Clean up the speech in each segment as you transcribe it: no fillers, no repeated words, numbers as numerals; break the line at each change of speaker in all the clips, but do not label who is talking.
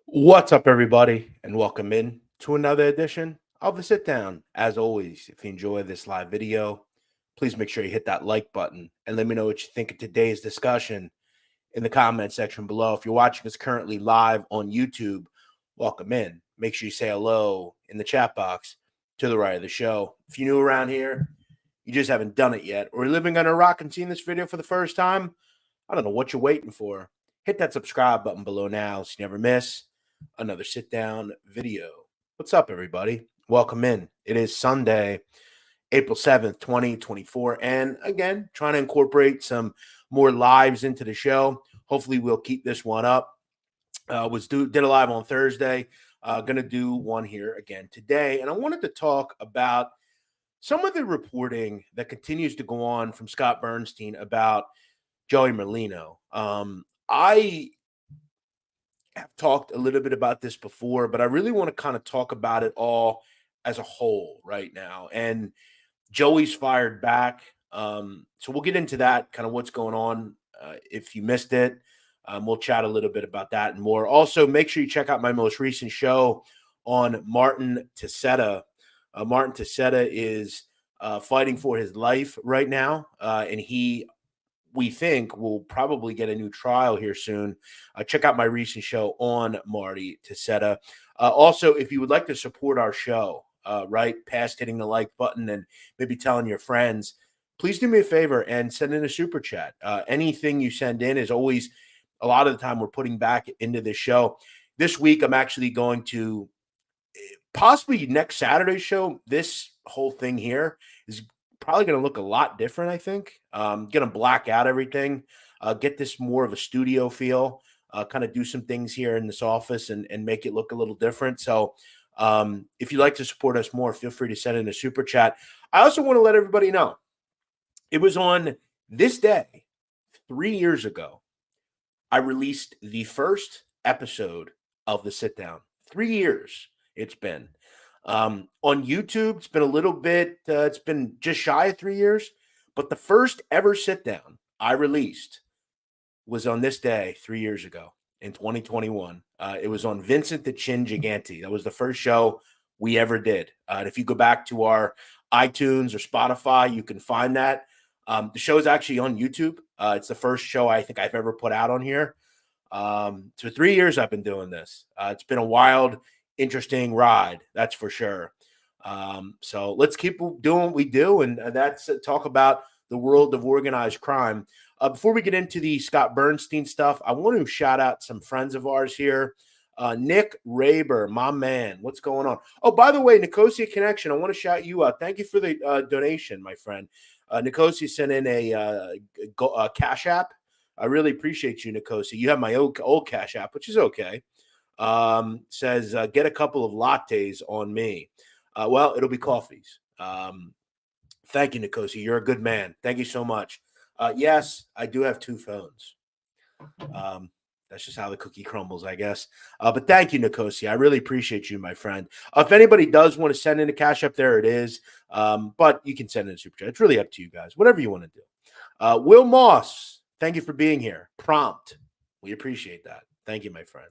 What's up, everybody, and welcome in to another edition of the Sit Down. As always, if you enjoy this live video, please make sure you hit that like button and let me know what you think of today's discussion in the comment section below. If you're watching us currently live on YouTube, welcome in. Make sure you say hello in the chat box to the right of the show. If you're new around here, you just haven't done it yet, or you're living under a rock and seeing this video for the first time, I don't know what you're waiting for. Hit that subscribe button below now so you never miss another sit down video. What's up, everybody? Welcome in. It is Sunday, April 7th, 2024. And again, trying to incorporate some more lives into the show. Hopefully, we'll keep this one up. Did a live on Thursday. Going to do one here again today. And I wanted to talk about some of the reporting that continues to go on from Scott Burnstein about Joey Merlino. I have talked a little bit about this before, but I really want to kind of talk about it all as a whole right now. And Joey's fired back. So we'll get into that, kind of what's going on. If you missed it, we'll chat a little bit about that and more. Also, make sure you check out my most recent show on Martin Tessetta. Martin Tessetta is fighting for his life right now, and we think we'll probably get a new trial here soon. Check out my recent show on Marty Tessetta. Also, if you would like to support our show, right past hitting the like button and maybe telling your friends, please do me a favor and send in a super chat. Anything you send in is always, a lot of the time, we're putting back into this show. This week, I'm actually going to possibly next Saturday's show. This whole thing here is probably going to look a lot different, I think. Going to black out everything, get this more of a studio feel, kind of do some things here in this office and make it look a little different. So if you'd like to support us more, feel free to send in a super chat. I also want to let everybody know, it was on this day 3 years ago, I released the first episode of the Sit Down. 3 years it's been. On YouTube, it's been a little bit, it's been just shy of 3 years, but the first ever sit down I released was on this day 3 years ago in 2021. It was on Vincent the Chin Gigante. That was the first show we ever did. And if you go back to our iTunes or Spotify, you can find that. The show is actually on YouTube. It's the first show I think I've ever put out on here. So 3 years I've been doing this. It's been a wild, interesting ride, that's for sure. So let's keep doing what we do, and that's talk about the world of organized crime. Before we get into the Scott Burnstein stuff, I want to shout out some friends of ours here. Nick Raber, my man, what's going on? Oh, by the way, Nicosia Connection, I want to shout you out. Thank you for the donation, my friend. Nicosia sent in a Cash App. I really appreciate you, Nicosia. You have my old Cash App, which is okay. Says, get a couple of lattes on me. Well, it'll be coffees. Thank you, Nicosia. You're a good man. Thank you so much. Yes, I do have two phones. That's just how the cookie crumbles, I guess. But thank you, Nicosia. I really appreciate you, my friend. If anybody does want to send in a Cash App, there it is. But you can send in a super chat. It's really up to you guys. Whatever you want to do. Will Moss, thank you for being here. Prompt. We appreciate that. Thank you, my friend.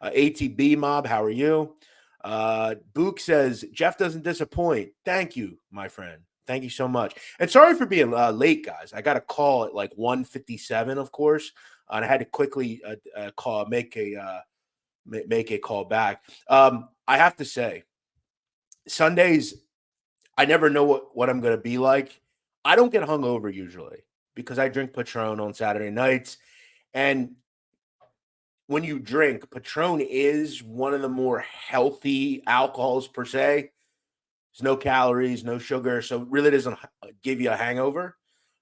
ATB Mob, how are you? Book says, Jeff doesn't disappoint. Thank you, my friend. Thank you so much. And sorry for being late, guys. I got a call at like 1:57, of course, and I had to quickly make a call back. I have to say, Sundays, I never know what I'm going to be like. I don't get hungover usually because I drink Patron on Saturday nights. And when you drink, Patron is one of the more healthy alcohols per se. There's no calories, no sugar, so it really doesn't give you a hangover.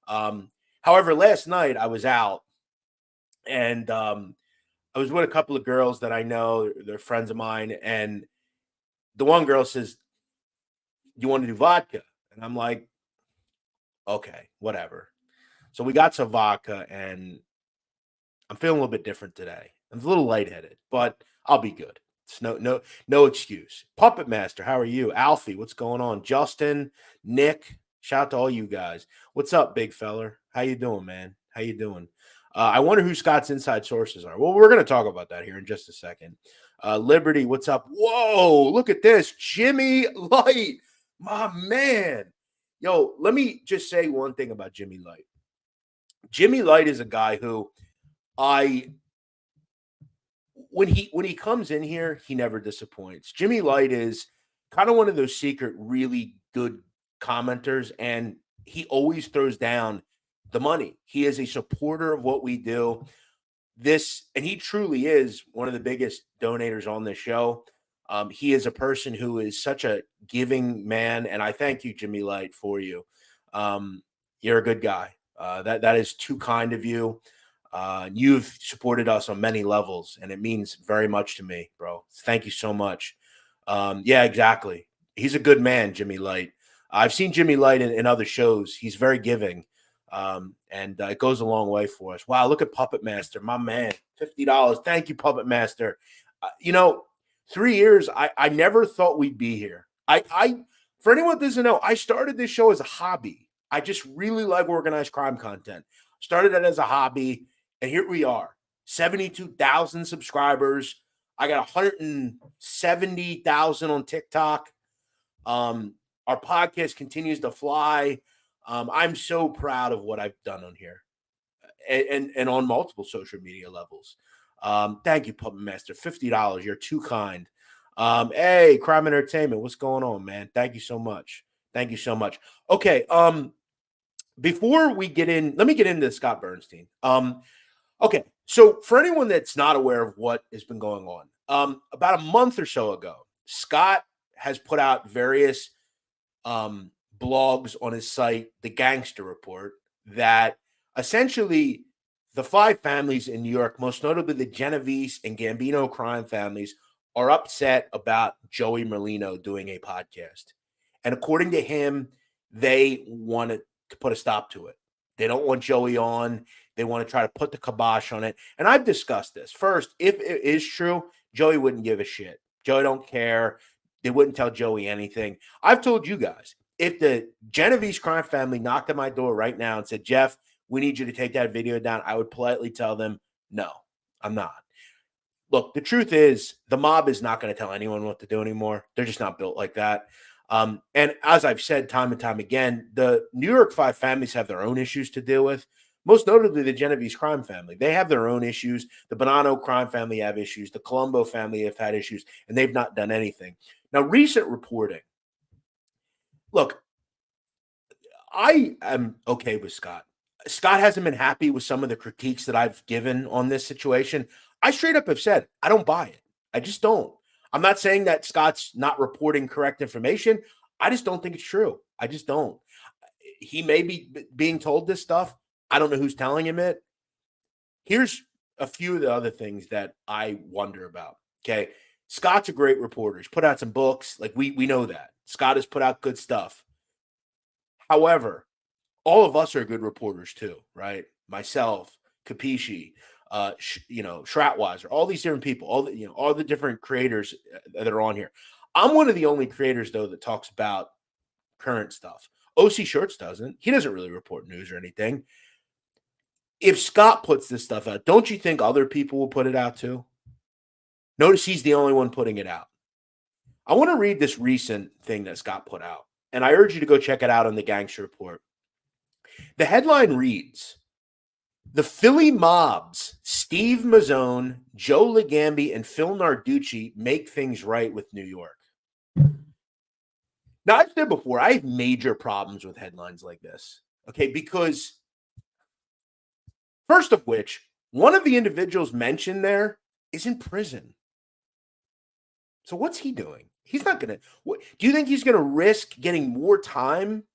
However, last night I was out, and I was with a couple of girls that I know. They're friends of mine, and the one girl says, "You want to do vodka?" And I'm like, "Okay, whatever." So we got some vodka, and I'm feeling a little bit different today. I'm a little lightheaded, but I'll be good. It's no excuse. Puppet Master, how are you? Alfie, what's going on? Justin, Nick, shout out to all you guys. What's up, big feller? How you doing, man? How you doing? I wonder who Scott's inside sources are. Well, we're going to talk about that here in just a second. Liberty, what's up? Whoa, look at this. Jimmy Light, my man. Yo, let me just say one thing about Jimmy Light. Jimmy Light is a guy who when he comes in here, he never disappoints. Jimmy Light is kind of one of those secret, really good commenters, and he always throws down the money. He is a supporter of what we do. And he truly is one of the biggest donators on this show. He is a person who is such a giving man, and I thank you, Jimmy Light, for you. You're a good guy. That is too kind of you. You've supported us on many levels, and it means very much to me, bro. Thank you so much. Yeah, exactly. He's a good man, Jimmy Light. I've seen Jimmy Light in other shows. He's very giving, and it goes a long way for us. Wow, look at Puppet Master, my man. $50. Thank you, Puppet Master. 3 years, I never thought we'd be here. For anyone that doesn't know, I started this show as a hobby. I just really like organized crime content. Started it as a hobby, and here we are. 72,000 subscribers. I got 170,000 on TikTok. Our podcast continues to fly. I'm so proud of what I've done on here and on multiple social media levels. Thank you, Puppet Master. $50. You're too kind. Hey, Crime Entertainment, what's going on, man? Thank you so much. Thank you so much. Okay. Before we get in, let me get into Scott Burnstein. Okay. So for anyone that's not aware of what has been going on, about a month or so ago, Scott has put out various blogs on his site, The Gangster Report, that essentially the 5 families in New York, most notably the Genovese and Gambino crime families, are upset about Joey Merlino doing a podcast. And according to him, they wanted to put a stop to it. They don't want Joey on. They want to try to put the kibosh on it. And I've discussed this. First, if it is true, Joey wouldn't give a shit. Joey don't care. They wouldn't tell Joey anything. I've told you guys, if the Genovese crime family knocked at my door right now and said, Jeff, we need you to take that video down, I would politely tell them, no, I'm not. Look, the truth is the mob is not going to tell anyone what to do anymore. They're just not built like that. And as I've said time and time again, the New York 5 families have their own issues to deal with, most notably the Genovese crime family. They have their own issues. The Bonanno crime family have issues. The Colombo family have had issues, and they've not done anything. Now, recent reporting. Look, I am okay with Scott. Scott hasn't been happy with some of the critiques that I've given on this situation. I straight up have said, I don't buy it. I just don't. I'm not saying that Scott's not reporting correct information. I just don't think it's true. I just don't. He may be being told this stuff. I don't know who's telling him it. Here's a few of the other things that I wonder about. Okay. Scott's a great reporter. He's put out some books. Like we know that. Scott has put out good stuff. However, all of us are good reporters too, right? Myself, Capisci, Schratweiser, all these different people, all the different creators that are on here. I'm one of the only creators though that talks about current stuff. OC Shorts doesn't. He doesn't really report news or anything. If Scott puts this stuff out, don't you think other people will put it out too? Notice he's the only one putting it out. I want to read this recent thing that Scott put out, and I urge you to go check it out on the Gangster Report. The headline reads, the Philly mobs, Steve Mazzone, Joe Legambi, and Phil Narducci make things right with New York. Now, I've said before, I have major problems with headlines like this, okay? Because, first of which, one of the individuals mentioned there is in prison. So what's he doing? He's not going to – do you think he's going to risk getting more time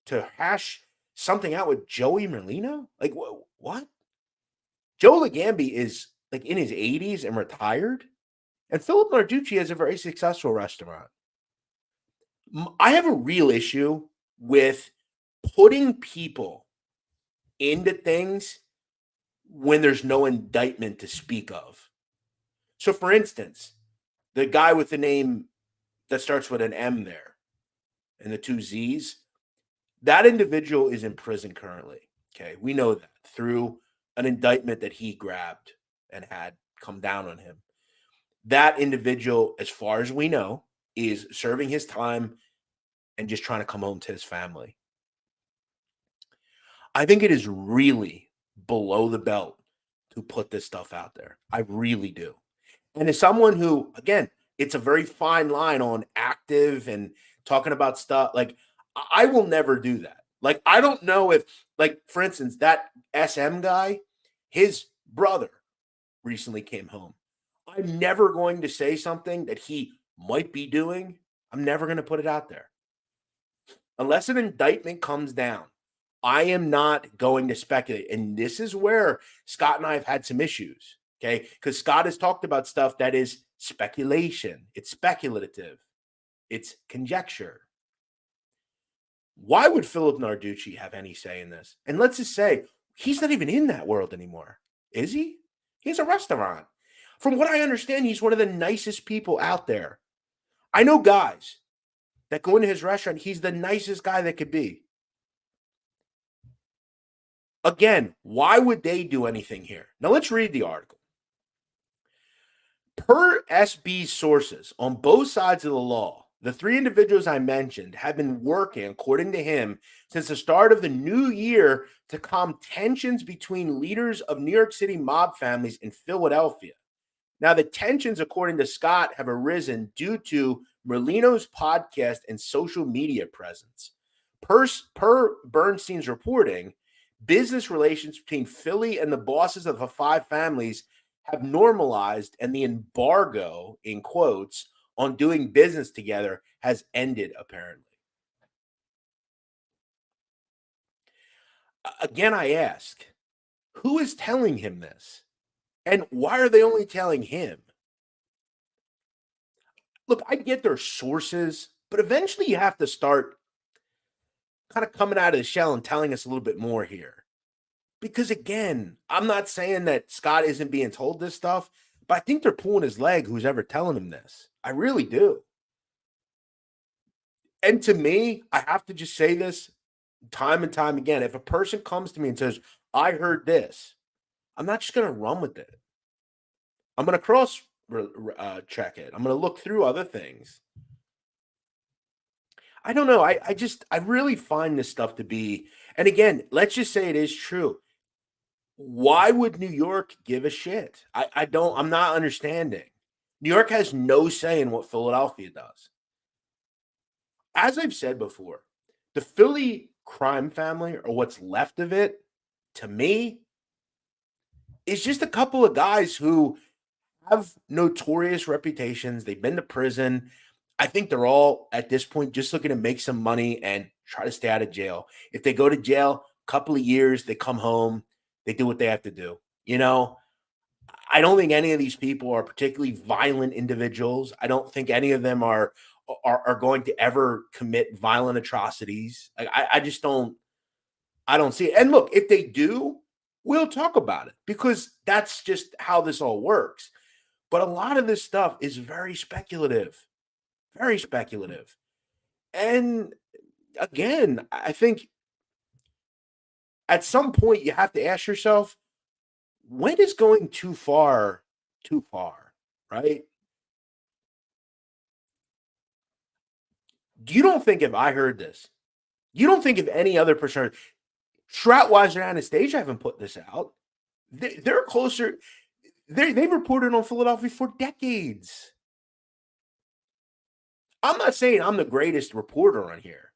to hash something out with Joey Merlino? Like, what? Joe Legambi is like in his 80s and retired. And Philip Narducci has a very successful restaurant. I have a real issue with putting people into things when there's no indictment to speak of. So, for instance, the guy with the name that starts with an M there and the 2 Z's, that individual is in prison currently. Okay, we know that through an indictment that he grabbed and had come down on him. That individual, as far as we know, is serving his time and just trying to come home to his family. I think it is really below the belt to put this stuff out there. I really do. And as someone who, again, it's a very fine line on active and talking about stuff, like I will never do that. Like, I don't know if, like, for instance, that SM guy, his brother recently came home. I'm never going to say something that he might be doing. I'm never going to put it out there. Unless an indictment comes down, I am not going to speculate. And this is where Scott and I have had some issues, okay? Because Scott has talked about stuff that is speculation. It's speculative. It's conjecture. Why would Philip Narducci have any say in this? And let's just say he's not even in that world anymore. Is he? He has a restaurant. From what I understand, he's one of the nicest people out there. I know guys that go into his restaurant. He's the nicest guy that could be. Again, why would they do anything here? Now let's read the article. Per SB's sources on both sides of the law, the three individuals I mentioned have been working, according to him, since the start of the new year to calm tensions between leaders of New York City mob families in Philadelphia. Now, the tensions, according to Scott, have arisen due to Merlino's podcast and social media presence. Per Burnstein's reporting, business relations between Philly and the bosses of the five families have normalized, and the embargo, in quotes, on doing business together has ended, apparently. Again, I ask, who is telling him this? And why are they only telling him? Look, I get their sources, but eventually you have to start kind of coming out of the shell and telling us a little bit more here. Because again, I'm not saying that Scott isn't being told this stuff, but I think they're pulling his leg, who's ever telling him this. I really do. And to me, I have to just say this time and time again. If a person comes to me and says, I heard this, I'm not just going to run with it. I'm going to cross check it. I'm going to look through other things. I don't know. I really find this stuff to be, and again, let's just say it is true. Why would New York give a shit? I'm not understanding. New York has no say in what Philadelphia does. As I've said before, the Philly crime family, or what's left of it, to me, is just a couple of guys who have notorious reputations. They've been to prison. I think they're all, at this point, just looking to make some money and try to stay out of jail. If they go to jail a couple of years, they come home, they do what they have to do. You know, I don't think any of these people are particularly violent individuals. I don't think any of them are going to ever commit violent atrocities. I just don't. I don't see it. And look, if they do, we'll talk about it, because that's just how this all works. But a lot of this stuff is very speculative, very speculative. And again, I think at some point you have to ask yourself, when is going too far, right? You don't think if I heard this, you don't think if any other person, Troutwise and Anastasia haven't put this out. They're closer. They've reported on Philadelphia for decades. I'm not saying I'm the greatest reporter on here.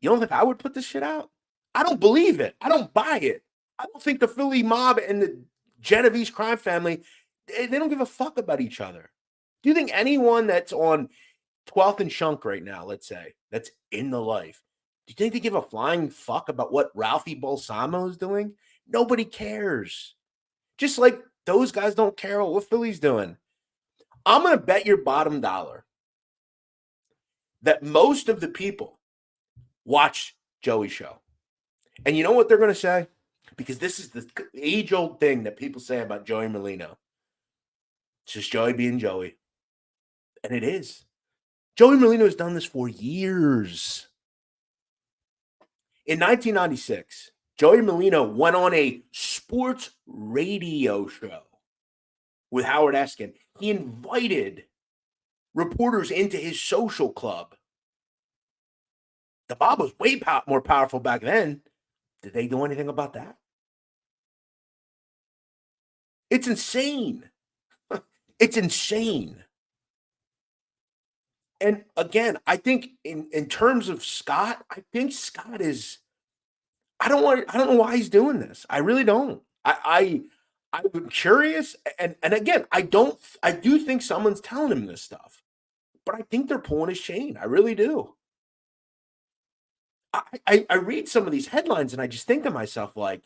You don't think I would put this shit out? I don't believe it. I don't buy it. I don't think the Philly mob and the Genovese crime family, they don't give a fuck about each other. Do you think anyone that's on 12th and Shunk right now, let's say, that's in the life, do you think they give a flying fuck about what Ralphie Balsamo is doing? Nobody cares. Just like those guys don't care what Philly's doing. I'm going to bet your bottom dollar that most of the people watch Joey's show. And you know what they're going to say? Because this is the age-old thing that people say about Joey Merlino. It's just Joey being Joey. And it is. Joey Merlino has done this for years. In 1996, Joey Merlino went on a sports radio show with Howard Eskin. He invited reporters into his social club. The mob was way more powerful back then. Did they do anything about that? It's insane. It's insane. And again, I think in terms of Scott, I think Scott is I don't know why he's doing this. I really don't. I'm curious, and again, I do think someone's telling him this stuff, but I think they're pulling his chain. I really do. I read some of these headlines and I just think to myself, like,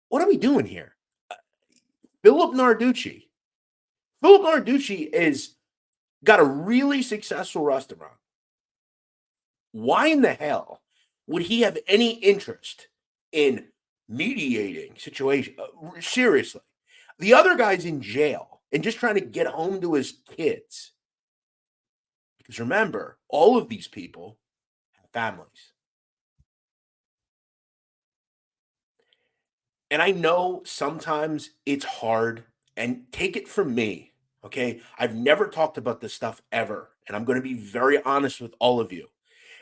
what are we doing here? Uh, Philip Narducci. Philip Narducci is got a really successful restaurant. Why in the hell would he have any interest in mediating situation? Seriously, the other guy's in jail and just trying to get home to his kids. Because remember, all of these people have families. And I know sometimes it's hard, and take it from me, okay? I've never talked about this stuff ever, and I'm going to be very honest with all of you.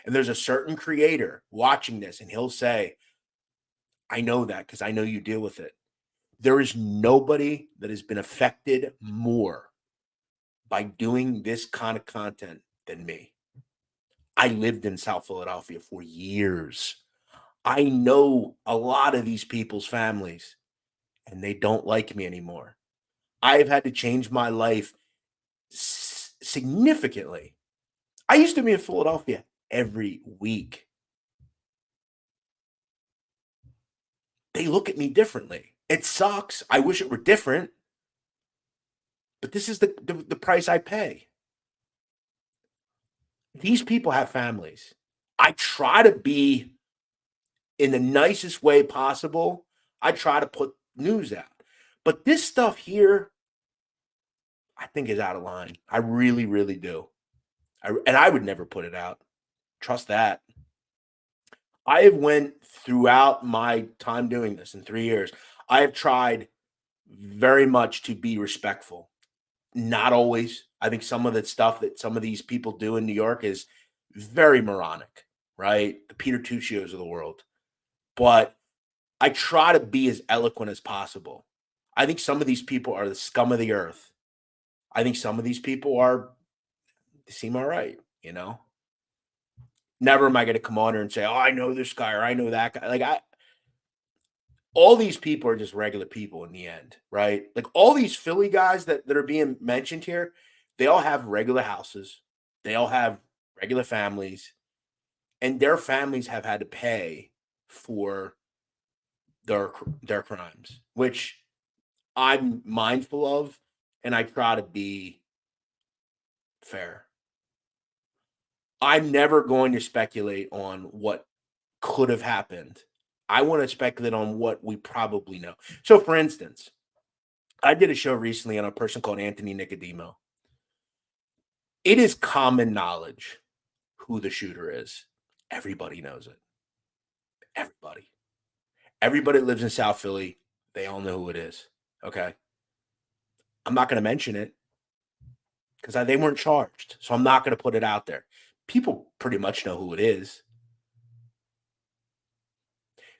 And there's a certain creator watching this, and he'll say, I know that because I know you deal with it. There is nobody that has been affected more by doing this kind of content than me. I lived in South Philadelphia for years. I know a lot of these people's families, and they don't like me anymore. I've had to change my life significantly. I used to be in Philadelphia every week. They look at me differently. It sucks. I wish it were different, but this is the price I pay. These people have families. I try to be in the nicest way possible. I try to put news out. But this stuff here, I think is out of line. I really, really do. And I would never put it out. Trust that. I have went throughout my time doing this in 3 years. I have tried very much to be respectful. Not always. I think some of the stuff that some of these people do in New York is very moronic, right? The Peter Tuccios of the world. But I try to be as eloquent as possible. I think some of these people are the scum of the earth. I think some of these people they seem all right, you know? Never am I going to come on here and say, "Oh, I know this guy or I know that guy." All these people are just regular people in the end, right? Like all these Philly guys that are being mentioned here, they all have regular houses. They all have regular families, and their families have had to pay for their crimes, which I'm mindful of, and I try to be fair. I'm never going to speculate on what could have happened. I want to speculate on what we probably know. So, for instance, I did a show recently on a person called Anthony Nicodemo. It is common knowledge who the shooter is. Everybody knows it. Everybody. Everybody that lives in South Philly, they all know who it is. Okay. I'm not going to mention it because they weren't charged. So I'm not going to put it out there. People pretty much know who it is.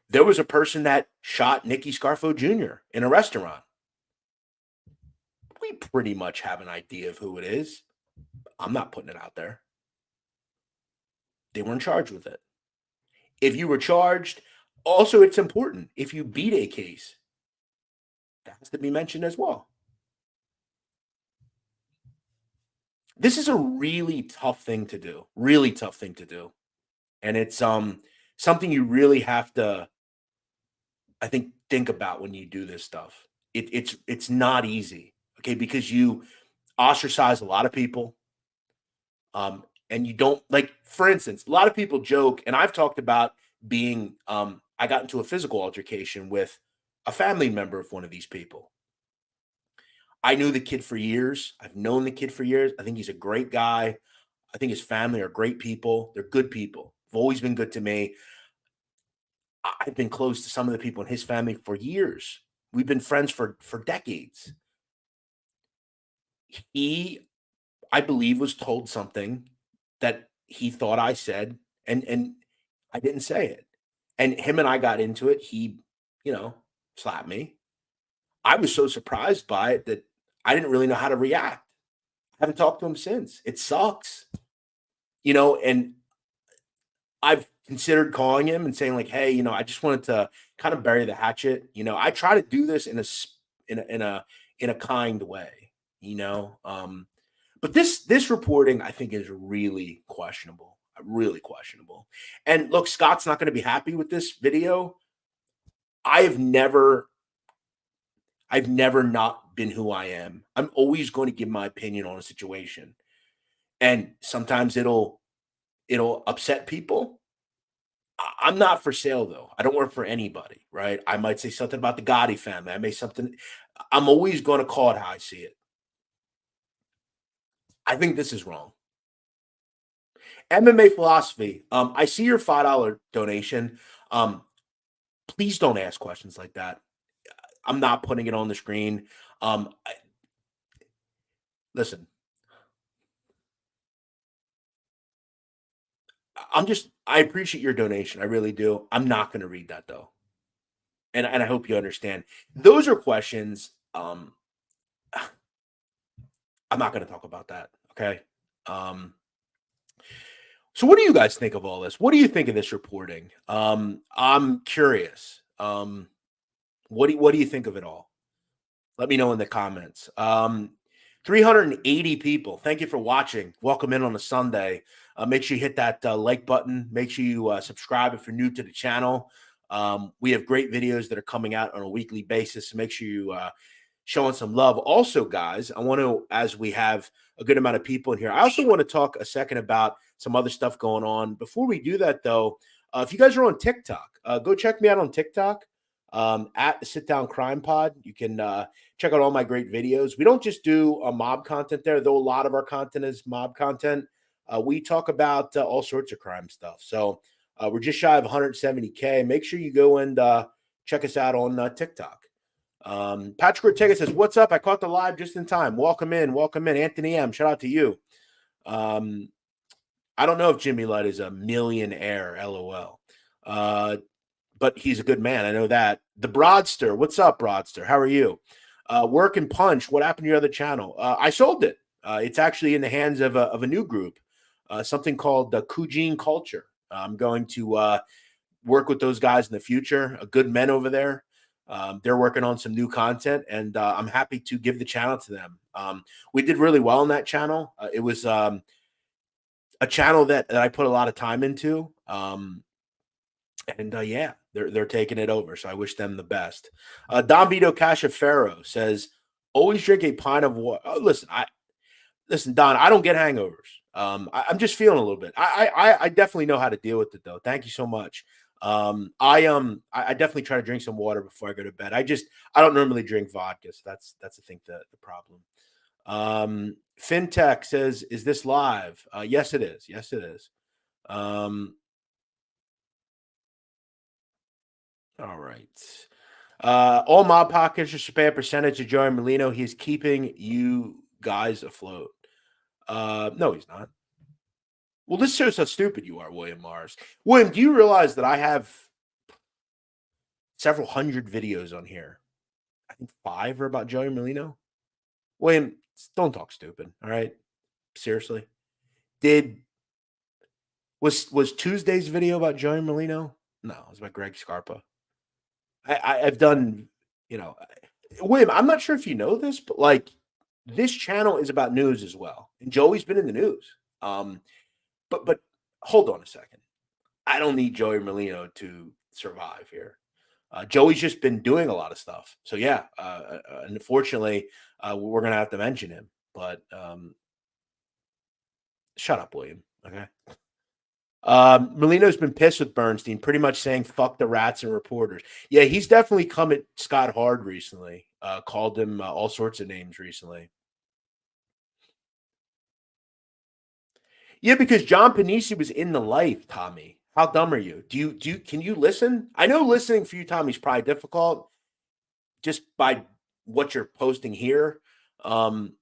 There was a person that shot Nicky Scarfo Jr. in a restaurant. We pretty much have an idea of who it is. I'm not putting it out there. They weren't charged with it. If you were charged, also it's important. If you beat a case, that has to be mentioned as well. This is a really tough thing to do. Really tough thing to do. And it's something you really have to, I think about when you do this stuff. It's not easy, okay? Because you ostracize a lot of people. And you don't like, for instance, a lot of people joke, and I've talked about being I got into a physical altercation with a family member of one of these people. I knew the kid for years. I've known the kid for years. I think he's a great guy. I think his family are great people. They're good people. They've always been good to me. I've been close to some of the people in his family for years. We've been friends for decades. He, I believe, was told something that he thought I said, and I didn't say it. And him and I got into it. He, you know, slapped me. I was so surprised by it that I didn't really know how to react. I haven't talked to him since. It sucks, and I've considered calling him and saying like, "Hey, I just wanted to kind of bury the hatchet." I try to do this in a kind way, but this reporting I think is really questionable. And look, Scott's not going to be happy with this video. I've never I've never not been who I am. I'm always going to give my opinion on a situation. And sometimes it'll upset people. I'm not for sale though. I don't work for anybody, right? I might say something about the Gotti family. I'm always going to call it how I see it. I think this is wrong. MMA philosophy. I see your $5 donation. Please don't ask questions like that. I'm not putting it on the screen. Listen, I appreciate your donation. I really do. I'm not going to read that though. And I hope you understand. Those are questions. I'm not going to talk about that. Okay. So what do you guys think of all this? What do you think of this reporting? I'm curious. What do you think of it all? Let me know in the comments. 380 people. Thank you for watching. Welcome in on a Sunday. Make sure you hit that like button. Make sure you subscribe if you're new to the channel. We have great videos that are coming out on a weekly basis. So make sure you showing some love. Also, guys, I want to, as we have a good amount of people in here, I also want to talk a second about some other stuff going on. Before we do that, though, if you guys are on TikTok, go check me out on TikTok at the Sitdown Crime Pod. You can check out all my great videos. We don't just do mob content there, though a lot of our content is mob content. We talk about all sorts of crime stuff. So we're just shy of 170K. Make sure you go and check us out on TikTok. Patrick Ortega says, "What's up? I caught the live just in time. Welcome in. Anthony M. Shout out to you. I don't know if Jimmy Light is a millionaire, LOL. But he's a good man. I know that. The Broadster. What's up, Broadster? How are you? Work and Punch. What happened to your other channel? I sold it. It's actually in the hands of a new group, something called the Kujin Culture. I'm going to work with those guys in the future. Good men over there. They're working on some new content, and I'm happy to give the channel to them. We did really well on that channel. It was a channel that I put a lot of time into. Yeah, they're taking it over. So I wish them the best. Don Vito Cachaferro says, "Always drink a pint of water." Oh, listen, Don. I don't get hangovers. I'm just feeling a little bit. I definitely know how to deal with it though. Thank you so much. I definitely try to drink some water before I go to bed. I don't normally drink vodka. So that's I think the problem. FinTech says, "Is this live?" Yes, it is. Yes, it is. All right. All mob pockets should pay a percentage to Joey Merlino. He's keeping you guys afloat. No, he's not. Well, this shows how stupid you are, William Mars. William, do you realize that I have several hundred videos on here? I think 5 are about Joey Merlino. William, don't talk stupid. All right. Seriously. Was Tuesday's video about Joey Merlino? No, it was about Greg Scarpa. I've done, William, I'm not sure if you know this, but like this channel is about news as well. And Joey's been in the news. But hold on a second. I don't need Joey Merlino to survive here. Joey's just been doing a lot of stuff. So yeah, unfortunately, we're gonna have to mention him. But shut up, William. Okay. Merlino's been pissed with Burnstein, pretty much saying "fuck the rats and reporters." Yeah, he's definitely come at Scott hard recently. Called him all sorts of names recently. Yeah, because John Panisi was in the life, Tommy. How dumb are you? Can you listen? I know listening for you, Tommy, is probably difficult just by what you're posting here. Um,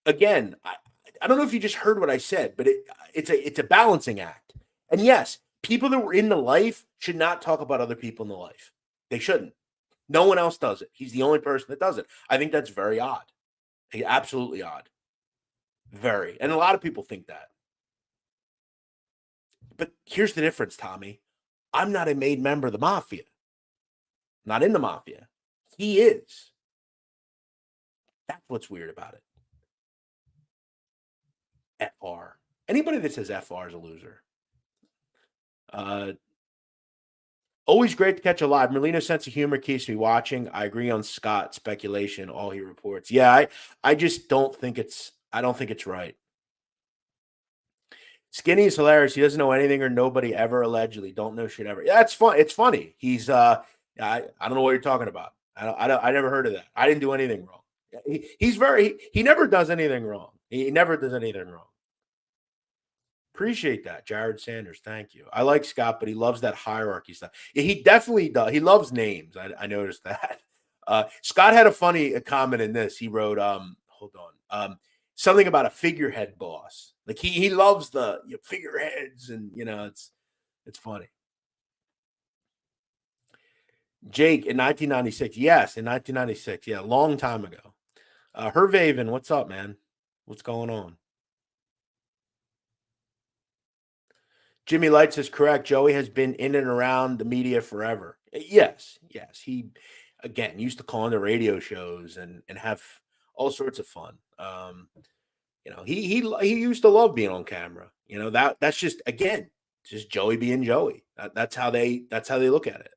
again, I don't know if you just heard what I said, but it's a balancing act. And yes, people that were in the life should not talk about other people in the life. They shouldn't. No one else does it. He's the only person that does it. I think that's very odd. Absolutely odd. Very. And a lot of people think that. But here's the difference, Tommy. I'm not a made member of the mafia. Not in the mafia. He is. That's what's weird about it. FR. Anybody that says FR is a loser. Always great to catch a live. Merlino's sense of humor keeps me watching. I agree on Scott's speculation, all he reports. Yeah, I just don't think I don't think it's right. Skinny is hilarious. He doesn't know anything or nobody ever allegedly. Don't know shit ever. Yeah, it's fun. It's funny. He's I don't know what you're talking about. I never heard of that. I didn't do anything wrong. He never does anything wrong. He never does anything wrong. Appreciate that, Jared Sanders. Thank you. I like Scott, but he loves that hierarchy stuff. Yeah, he definitely does. He loves names. I noticed that. Scott had a funny comment in this. He wrote, hold on, something about a figurehead boss. Like he loves the figureheads, and it's funny. Jake in 1996. Yes, in 1996. Yeah, a long time ago. Hervaven, what's up, man? What's going on? Jimmy Lights is correct. Joey has been in and around the media forever. Yes. He, again, used to call into radio shows and have all sorts of fun. He used to love being on camera. That's just, again, just Joey being Joey. That's how they look at it.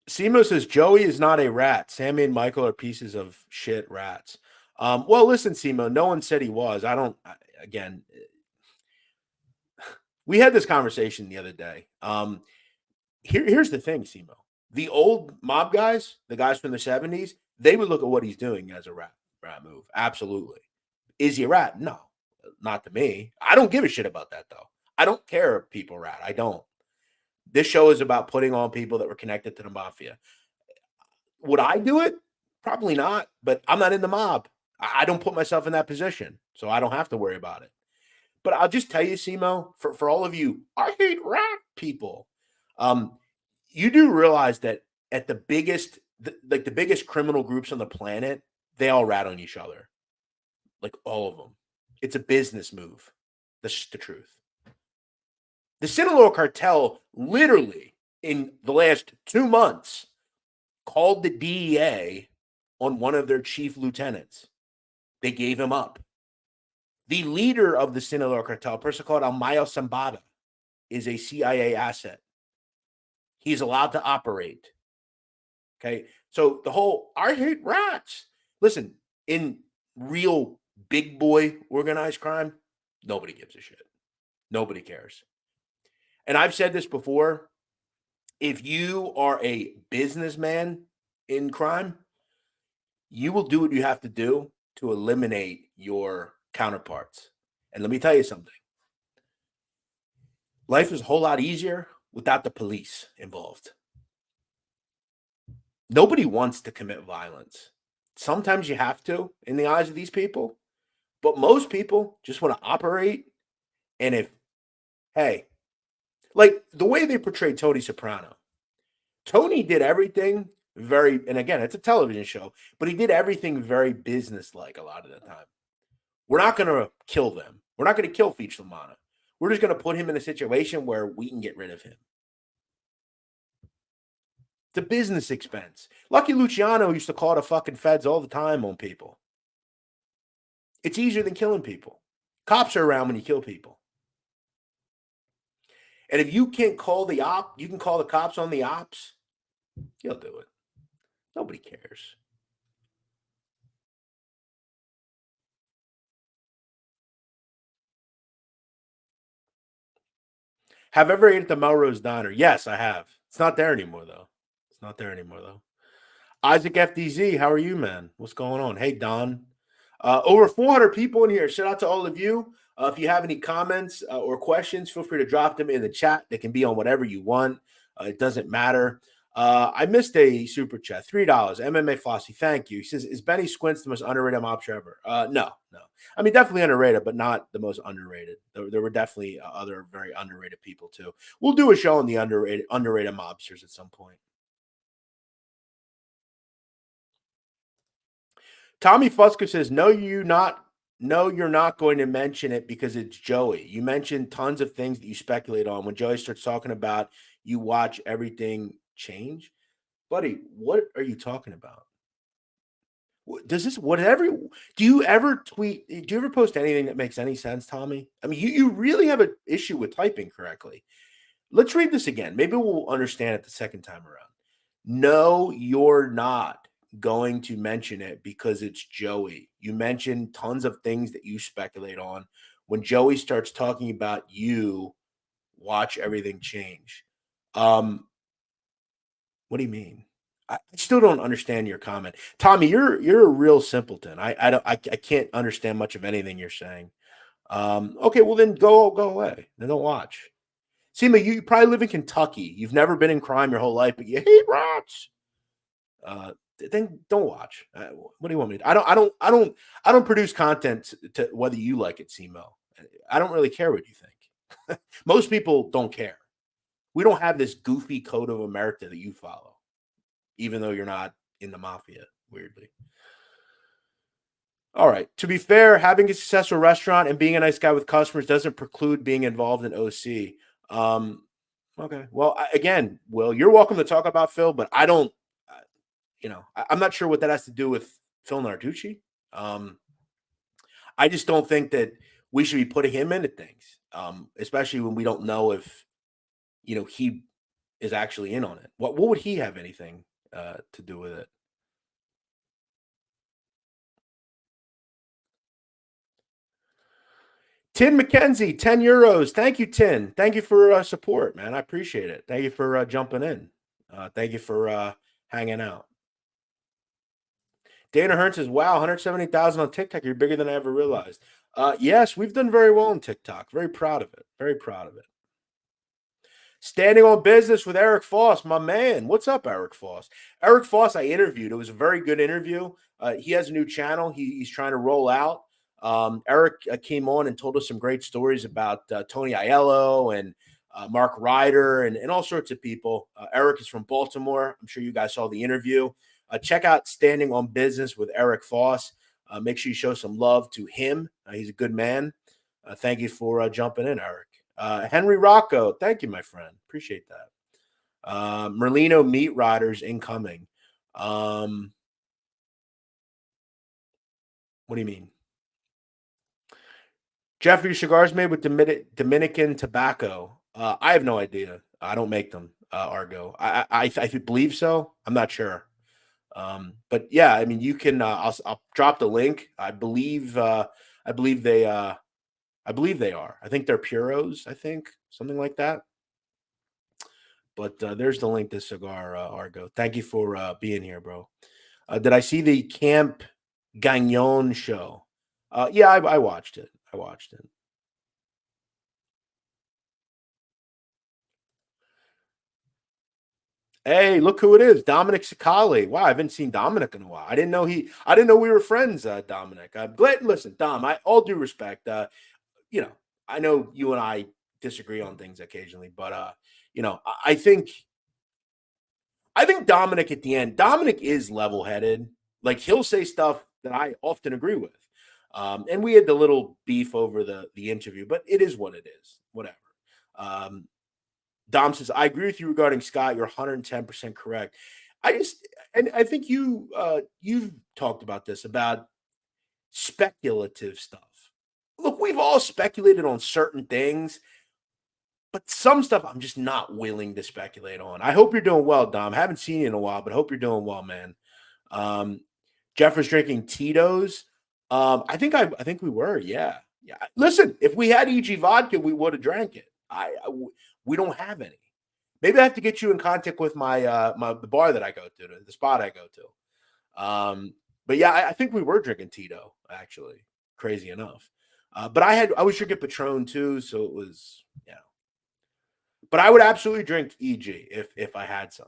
Simo says Joey is not a rat. Sammy and Michael are pieces of shit rats. Well, listen, Simo, no one said he was. Again, we had this conversation the other day. Here's the thing, Simo. The old mob guys, the guys from the 70s, they would look at what he's doing as a rat move. Absolutely. Is he a rat? No, not to me. I don't give a shit about that, though. I don't care if people rat. I don't. This show is about putting on people that were connected to the mafia. Would I do it? Probably not, but I'm not in the mob. I don't put myself in that position, so I don't have to worry about it. But I'll just tell you, Simo, for all of you, I hate rat people. You do realize that at the biggest criminal groups on the planet, they all rat on each other. Like all of them. It's a business move. That's just the truth. The Sinaloa cartel literally in the last 2 months called the DEA on one of their chief lieutenants. They gave him up. The leader of the Sinaloa cartel, a person called Almayo Zambada, is a CIA asset. He's allowed to operate. Okay. So the whole, I hate rats. Listen, in real big boy organized crime, nobody gives a shit. Nobody cares. And I've said this before. If you are a businessman in crime, you will do what you have to do to eliminate your counterparts. And let me tell you something. Life is a whole lot easier without the police involved. Nobody wants to commit violence. Sometimes you have to in the eyes of these people, but most people just want to operate. And like the way they portrayed Tony Soprano, Tony did everything and again, it's a television show, but he did everything very business-like a lot of the time. We're not going to kill them. We're not going to kill Feach Lamana. We're just going to put him in a situation where we can get rid of him. It's a business expense. Lucky Luciano used to call the fucking feds all the time on people. It's easier than killing people. Cops are around when you kill people. And if you can't call the you can call the cops on the ops, you'll do it. Nobody cares. Have ever ate at the Melrose Diner? Yes, I have. It's not there anymore, though. Isaac FDZ, how are you, man? What's going on? Hey, Don. Over 400 people in here. Shout out to all of you. If you have any comments or questions, feel free to drop them in the chat. They can be on whatever you want. It doesn't matter. I missed a super chat. $3. MMA Flossie, thank you. He says, is Benny Squints the most underrated mobster ever? No. I mean, definitely underrated, but not the most underrated. There were definitely other very underrated people, too. We'll do a show on the underrated mobsters at some point. Tommy Fusker says, no, you're not going to mention it because it's Joey. You mentioned tons of things that you speculate on. When Joey starts talking about you watch everything change. Buddy, what are you talking about? Does this whatever do you ever tweet? Do you ever post anything that makes any sense, Tommy? I mean, you really have an issue with typing correctly. Let's read this again. Maybe we'll understand it the second time around. No, you're not going to mention it because it's Joey. You mentioned tons of things that you speculate on. When Joey starts talking about you, watch everything change. What do you mean? I still don't understand your comment, Tommy. You're a real simpleton. I can't understand much of anything you're saying. Okay, well then go away. Then don't watch. Seema, you probably live in Kentucky. You've never been in crime your whole life, but you hate rats. Then don't watch. What do you want me to do? I don't produce content to whether you like it, Seema. I don't really care what you think. Most people don't care. We don't have this goofy code of America that you follow, even though you're not in the mafia, weirdly. All right. To be fair, having a successful restaurant and being a nice guy with customers doesn't preclude being involved in OC. Okay. Well, again, Will, you're welcome to talk about Phil, but I don't, I'm not sure what that has to do with Phil Narducci. I just don't think that we should be putting him into things, especially when we don't know if, he is actually in on it. What would he have anything to do with it? Tin McKenzie, 10 euros. Thank you, Tin. Thank you for support, man. I appreciate it. Thank you for jumping in. Thank you for hanging out. Dana Hearn says, wow, 170,000 on TikTok. You're bigger than I ever realized. Yes, we've done very well on TikTok. Very proud of it. Very proud of it. Standing on business with Eric Foss, my man. What's up, Eric Foss? Eric Foss, I interviewed. It was a very good interview. He has a new channel he's trying to roll out. Eric came on and told us some great stories about Tony Aiello and Mark Ryder and all sorts of people. Eric is from Baltimore. I'm sure you guys saw the interview. Check out Standing on Business with Eric Foss. Make sure you show some love to him. He's a good man. Thank you for jumping in, Eric. Henry Rocco, thank you, my friend. Appreciate that. Merlino Meat Riders incoming. What do you mean? Jeffrey, cigars made with Dominican tobacco. I have no idea. I don't make them, Argo. I believe so. I'm not sure. But yeah, I mean, you can. I'll drop the link. I believe they are. I think they're puros. I think something like that. But there's the link to cigar, Argo. Thank you for being here, bro. Did I see the Camp Gagnon show? Yeah, I watched it. Hey, look who it is, Dominic Sicali. Wow, I haven't seen Dominic in a while. I didn't know we were friends, Dominic. I'm glad. Listen, Dom, all due respect, I know you and I disagree on things occasionally, but I think Dominic at the end, Dominic is level-headed. Like, he'll say stuff that I often agree with. And we had the little beef over the interview, but it is what it is. Whatever. Dom says, I agree with you regarding Scott. You're 110% correct. I think you've talked about this, about speculative stuff. Look, we've all speculated on certain things, but some stuff I'm just not willing to speculate on. I hope you're doing well, Dom. I haven't seen you in a while, but I hope you're doing well, man. Jeff was drinking Tito's. I think we were, yeah. Listen, if we had EG vodka, we would have drank it. We don't have any. Maybe I have to get you in contact with my the bar that I go to, the spot I go to. But yeah, I think we were drinking Tito actually. Crazy enough. But I was drinking Patron too, so it was yeah. But I would absolutely drink EG if I had some.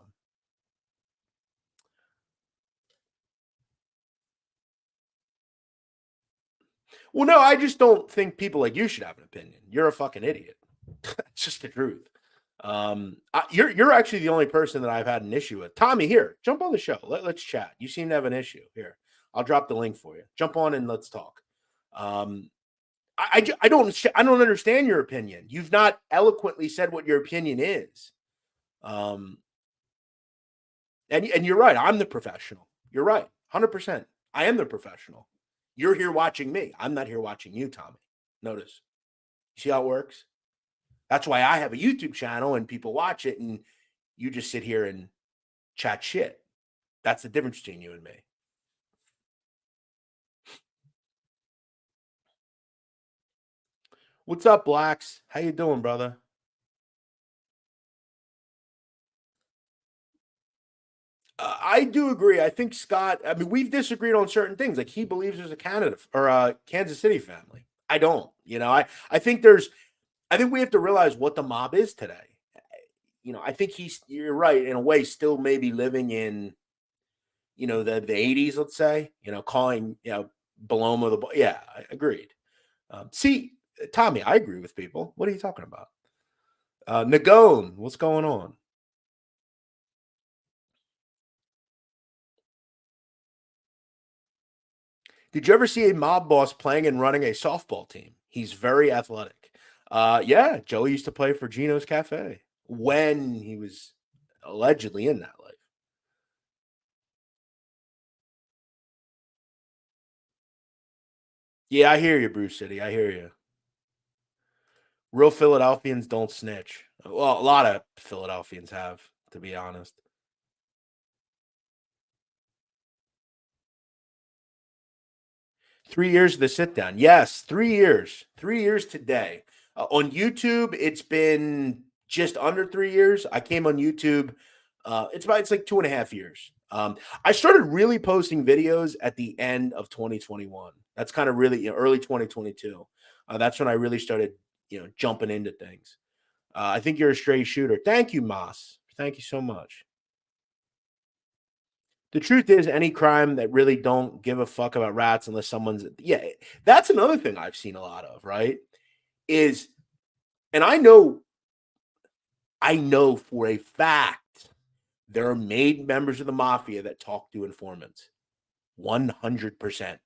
Well, no, I just don't think people like you should have an opinion. You're a fucking idiot. It's just the truth. You're actually the only person that I've had an issue with. Tommy, here, jump on the show. Let's chat. You seem to have an issue. Here, I'll drop the link for you. Jump on and let's talk. Um, I don't understand your opinion. You've not eloquently said what your opinion is. Um, and you're right. I'm the professional. You're right. 100%. I am the professional. You're here watching me. I'm not here watching you, Tommy. Notice. See how it works? That's why I have a YouTube channel and people watch it and you just sit here and chat shit. That's the difference between you and me. What's up, Blacks? How you doing, brother? I do agree. I think Scott. I mean, we've disagreed on certain things. Like he believes there's a Canada or a Kansas City family. I don't. I think there's. I think we have to realize what the mob is today. I think you're right in a way, still maybe living in, the 80s, let's say, calling, Paloma yeah, I agreed. See, Tommy, I agree with people. What are you talking about? Nagone, what's going on? Did you ever see a mob boss playing and running a softball team? He's very athletic. Yeah, Joey used to play for Gino's Cafe when he was allegedly in that life. Yeah, I hear you, Bruce City. I hear you. Real Philadelphians don't snitch. Well, a lot of Philadelphians have, to be honest. 3 years of the sit down. Yes, 3 years. 3 years today. On YouTube, it's been just under 3 years. I came on YouTube. It's like 2.5 years. I started really posting videos at the end of 2021. That's kind of really early 2022. That's when I really started, jumping into things. I think you're a straight shooter. Thank you, Moss. Thank you so much. The truth is, any crime that really don't give a fuck about rats unless someone's yeah, that's another thing I've seen a lot of, right? Is and I know for a fact there are made members of the mafia that talk to informants. 100%.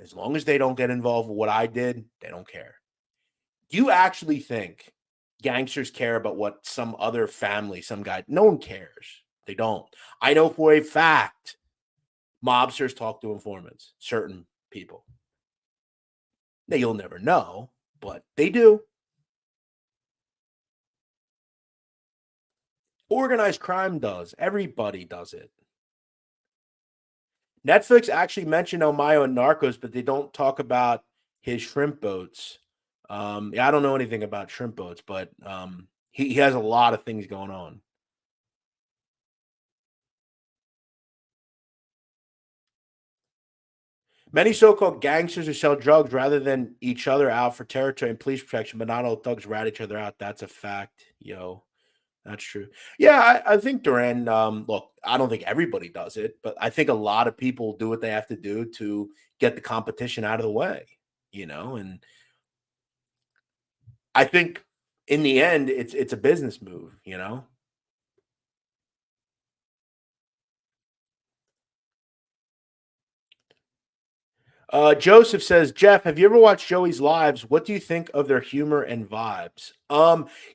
As long as they don't get involved with what I did, they don't care. Do you actually think gangsters care about what some other family, some guy? No one cares. They don't. I know for a fact mobsters talk to informants, certain people. Now, you'll never know, but they do. Organized crime does. Everybody does it. Netflix actually mentioned Elmayo and Narcos, but they don't talk about his shrimp boats. Yeah, I don't know anything about shrimp boats, but he has a lot of things going on. Many so-called gangsters who sell drugs rather than each other out for territory and police protection, but not all thugs rat each other out. That's a fact, yo. That's true. Yeah, I think Duran. Look, I don't think everybody does it, but I think a lot of people do what they have to do to get the competition out of the way. And I think in the end, it's a business move. Joseph says, Jeff, have you ever watched Joey's lives? What do you think of their humor and vibes?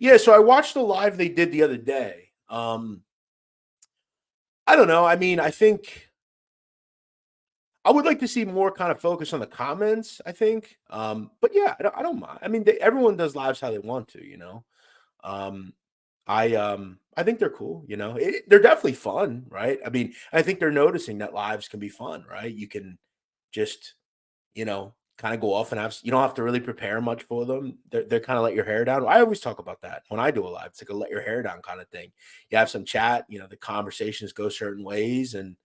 Yeah, so I watched the live they did the other day. I don't know. I mean, I think I would like to see more kind of focus on the comments, I think. But yeah, I don't mind. I mean, everyone does lives how they want to. Um, I think they're cool. They're definitely fun, right? I mean, I think they're noticing that lives can be fun, right? You can just, you know, kind of go off and you don't have to really prepare much for them. They're kind of let your hair down. I always talk about that when I do a live. It's like a let your hair down kind of thing. You have some chat, the conversations go certain ways, and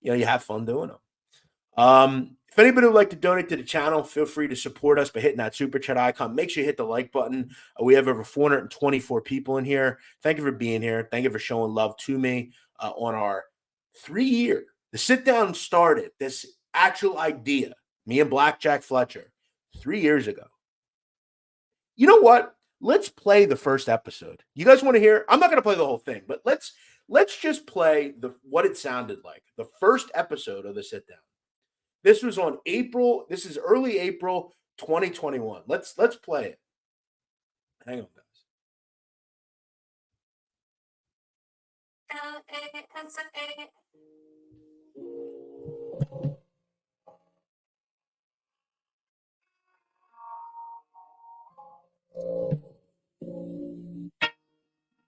you have fun doing them. If anybody would like to donate to the channel, feel free to support us by hitting that super chat icon. Make sure you hit the like button. We have over 424 people in here. Thank you for being here. Thank you for showing love to me on our 3-year. The sit down started this actual idea, me and Blackjack Fletcher, 3 years ago. You know what? Let's play the first episode. You guys want to hear? I'm not going to play the whole thing, but let's just play what it sounded like. The first episode of the sit down. This was on April. This is early April 2021. Let's play it. Hang on, guys.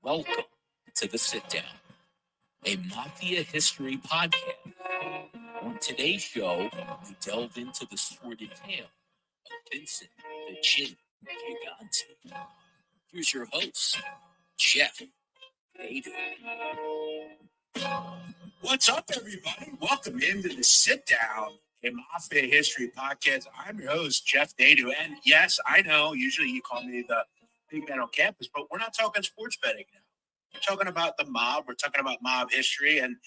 Welcome to the Sit Down, a Mafia history podcast. On today's show, we delve into the sordid tale of Vincent the Chin Gigante. Here's your host, Jeff Nadu.
What's up, everybody? Welcome into the Sit Down, a Mafia history podcast. I'm your host, Jeff Nadu. And yes, I know, usually you call me the big man on campus, but we're not talking sports betting now. We're talking about the mob. We're talking about mob history, and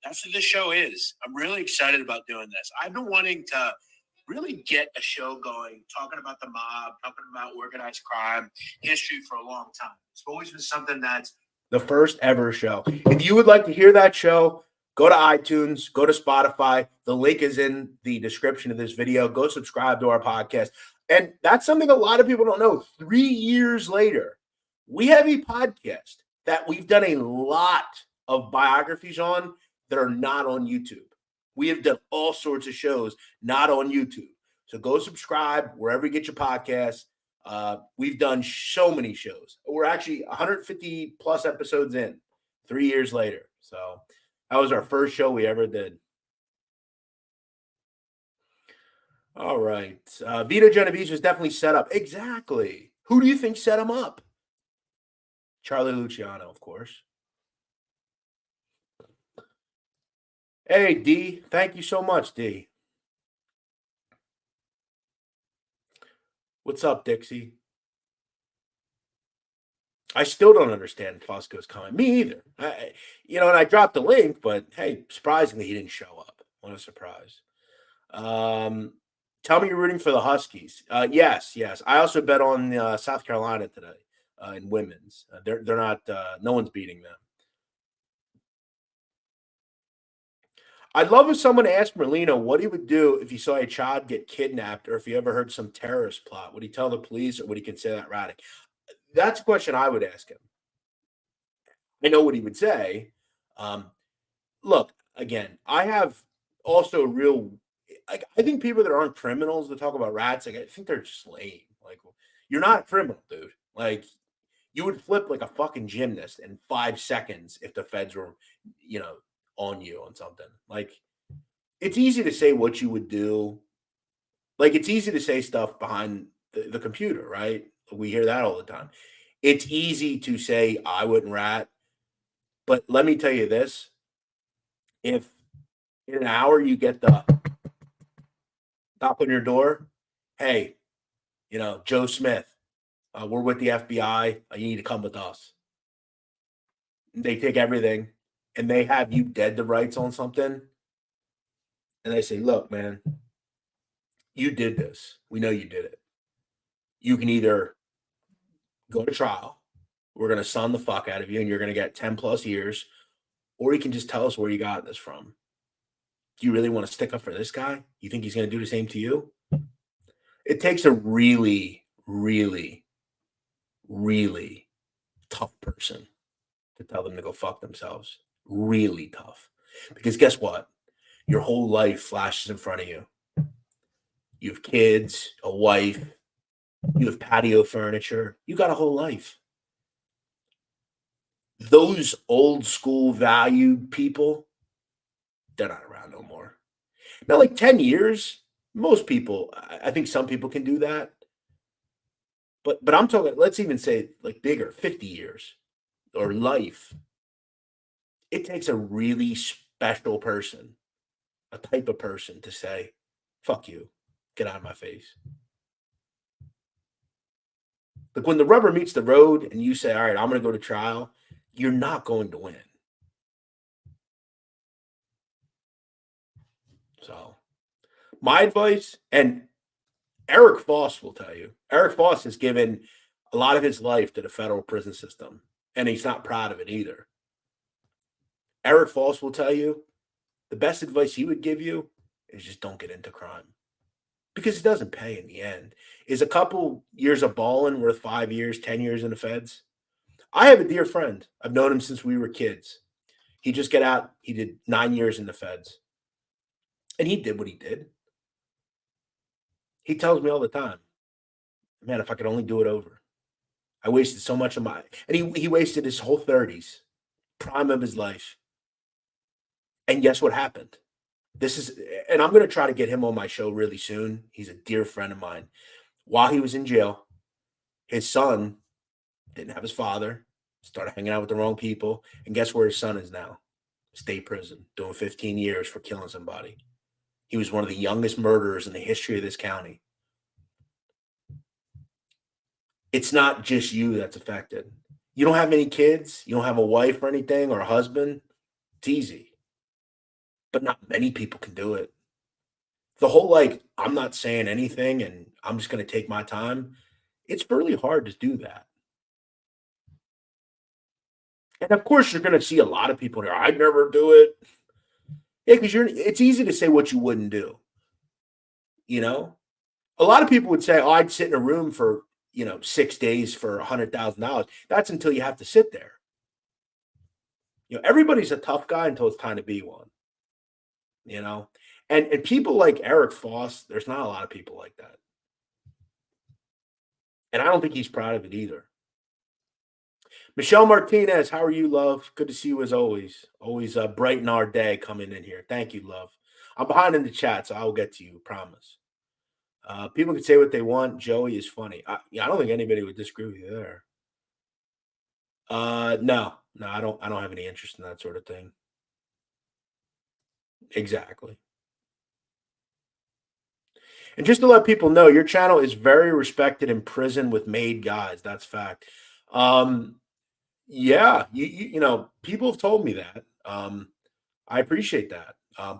that's what this show is. I'm really excited about doing this. I've been wanting to really get a show going, talking about the mob, talking about organized crime, history for a long time. It's always been something that's
the first ever show. If you would like to hear that show, go to iTunes, go to Spotify. The link is in the description of this video. Go subscribe to our podcast. And that's something a lot of people don't know. 3 years later, we have a podcast that we've done a lot of biographies on that are not on YouTube. We have done all sorts of shows not on YouTube. So go subscribe wherever you get your podcasts. We've done so many shows. We're actually 150 plus episodes in 3 years later. So that was our first show we ever did. All right. Vito Genovese was definitely set up. Exactly. Who do you think set him up? Charlie Luciano, of course. Hey, D. Thank you so much, D. What's up, Dixie? I still don't understand Fosco's comment. Me either. And I dropped the link, but hey, surprisingly, he didn't show up. What a surprise. Tell me you're rooting for the Huskies. Yes. I also bet on South Carolina today in women's. They're not. No one's beating them. I'd love if someone asked Merlino what he would do if he saw a child get kidnapped, or if he ever heard some terrorist plot. Would he tell the police, or would he consider that radical? That's a question I would ask him. I know what he would say. Look, again, I have also I think people that aren't criminals that talk about rats, I think they're just lame. Like, you're not a criminal, dude. Like, you would flip like a fucking gymnast in 5 seconds if the feds were, on you on something. Like, it's easy to say what you would do. Like, it's easy to say stuff behind the computer, right? We hear that all the time. It's easy to say I wouldn't rat, but let me tell you this. If in an hour you get the knock on your door, hey, Joe Smith, we're with the FBI. You need to come with us. They take everything and they have you dead to rights on something. And they say, look, man, you did this. We know you did it. You can either go to trial. We're going to sun the fuck out of you and you're going to get 10 plus years. Or you can just tell us where you got this from. Do you really want to stick up for this guy? You think he's going to do the same to you? It takes a really, really, really tough person to tell them to go fuck themselves. Really tough. Because guess what? Your whole life flashes in front of you. You have kids, a wife, you have patio furniture. You got a whole life. Those old school valued people, they're not around no more. Now, like 10 years, Most people, I think some people can do that. But I'm talking, let's even say like bigger, 50 years or life. It takes a really special person, a type of person to say, fuck you, get out of my face. Like when the rubber meets the road and you say, all right, I'm going to go to trial, you're not going to win. So, my advice, and Eric Foss will tell you, Eric Foss has given a lot of his life to the federal prison system, and he's not proud of it either. Eric Foss will tell you the best advice he would give you is just don't get into crime because it doesn't pay in the end. Is a couple years of balling worth 5 years, 10 years in the feds? I have a dear friend. I've known him since we were kids. He just got out. He did 9 years in the feds. And he did what he did. He tells me all the time, man, if I could only do it over. I wasted so much of my, and he wasted his whole 30s, prime of his life. And guess what happened? This is, and I'm going to try to get him on my show really soon. He's a dear friend of mine. While he was in jail, his son didn't have his father, started hanging out with the wrong people. And guess where his son is now? State prison, doing 15 years for killing somebody. He was one of the youngest murderers in the history of this county. It's not just you that's affected. You don't have any kids, you don't have a wife or anything or a husband. It's easy. But not many people can do it. The whole like, I'm not saying anything and I'm just going to take my time. It's really hard to do that. And of course, you're going to see a lot of people there. I'd never do it. Yeah, because it's easy to say what you wouldn't do. You know, a lot of people would say, oh, I'd sit in a room for, 6 days for $100,000. That's until you have to sit there. Everybody's a tough guy until it's time to be one. And people like Eric Foss, there's not a lot of people like that. And I don't think he's proud of it either. Michelle Martinez, how are you, love? Good to see you as always. Always brighten our day coming in here. Thank you, love. I'm behind in the chat, so I'll get to you, promise. People can say what they want. Joey is funny. I don't think anybody would disagree with you there. No, I don't have any interest in that sort of thing. Exactly. And just to let people know, your channel is very respected in prison with made guys. That's fact. Yeah, people have told me that. I appreciate that.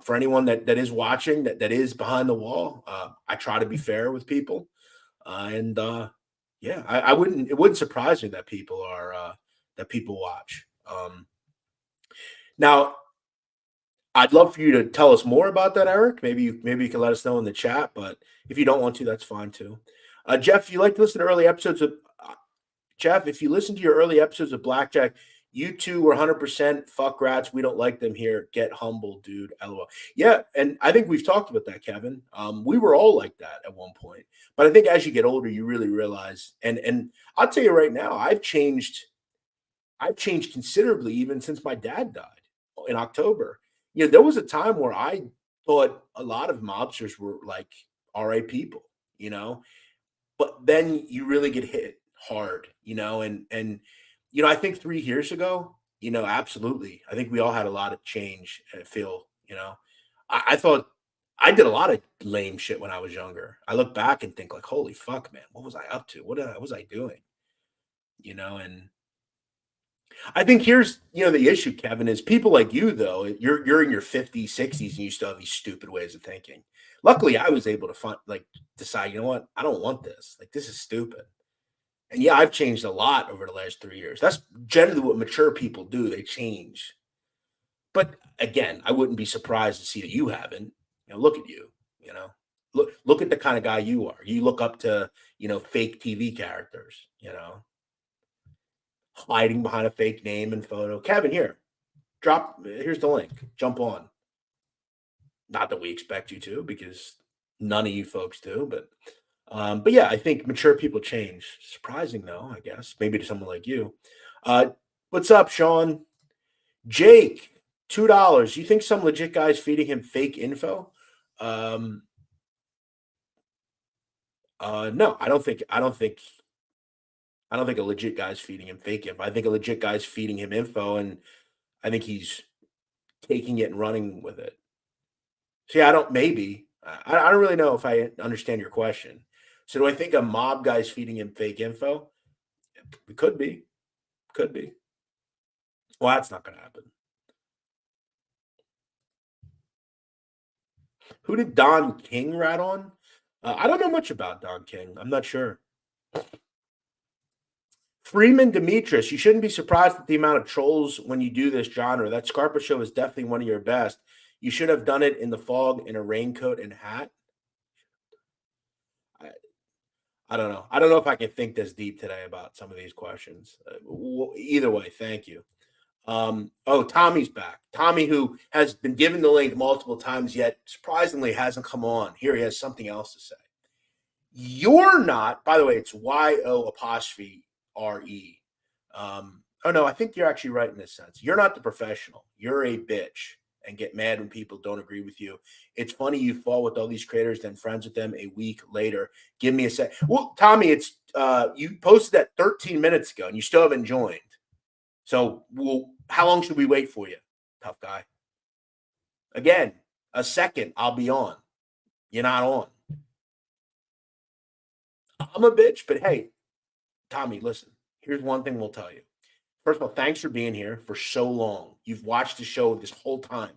For anyone that is watching, that is behind the wall, I try to be fair with people. Yeah, it wouldn't surprise me that people are that people watch. Now, I'd love for you to tell us more about that, Eric. Maybe you can let us know in the chat, but if you don't want to, that's fine too. Jeff, if you like to listen to early episodes of Jeff, if you listen to your early episodes of Blackjack, you two were 100% fuck rats. We don't like them here. Get humble, dude. LOL. Yeah, and I think we've talked about that, Kevin. We were all like that at one point. But I think as you get older, you really realize, and I'll tell you right now, I've changed considerably even since my dad died in October. There was a time where I thought a lot of mobsters were like all right people, but then you really get hit hard, and I think 3 years ago, absolutely. I think we all had a lot of change and feel, I thought I did a lot of lame shit when I was younger. I look back and think like, holy fuck, man, what was I up to? What was I doing? And I think here's, the issue, Kevin, is people like you, though, you're in your 50s, 60s, and you still have these stupid ways of thinking. Luckily, I was able to decide, you know what? I don't want this. Like, this is stupid. And yeah, I've changed a lot over the last 3 years. That's generally what mature people do. They change. But again, I wouldn't be surprised to see that you haven't. Look at you, look at the kind of guy you are. You look up to, fake TV characters, hiding behind a fake name and photo. Kevin, here's the link. Jump on. Not that we expect you to, because none of you folks do, but yeah, I think mature people change. Surprising though, I guess, maybe to someone like you. What's up, Sean? Jake, $2. You think some legit guy's feeding him fake info? No, I don't think a legit guy's feeding him fake info. I think a legit guy's feeding him info, and I think he's taking it and running with it. See, I don't maybe. I don't really know if I understand your question. So do I think a mob guy's feeding him fake info? It could be. Could be. Well, that's not going to happen. Who did Don King rat on? I don't know much about Don King. I'm not sure. Freeman Demetrius, you shouldn't be surprised at the amount of trolls when you do this genre. That Scarpa show is definitely one of your best. You should have done it in the fog in a raincoat and hat. I don't know. I don't know if I can think this deep today about some of these questions. Either way, thank you. Tommy's back. Tommy, who has been given the link multiple times, yet surprisingly hasn't come on. Here he has something else to say. You're not, by the way, it's YO''RE. Oh no, I think you're actually right in this sense. You're not the professional. You're a bitch and get mad when people don't agree with you. It's funny you fall with all these creators, then friends with them a week later. Give me a sec. Well, Tommy, it's you posted that 13 minutes ago and you still haven't joined. So how long should we wait for you, tough guy? Again, a second, I'll be on. You're not on. I'm a bitch, but hey, Tommy, listen, here's one thing we'll tell you. First of all, thanks for being here for so long. You've watched the show this whole time.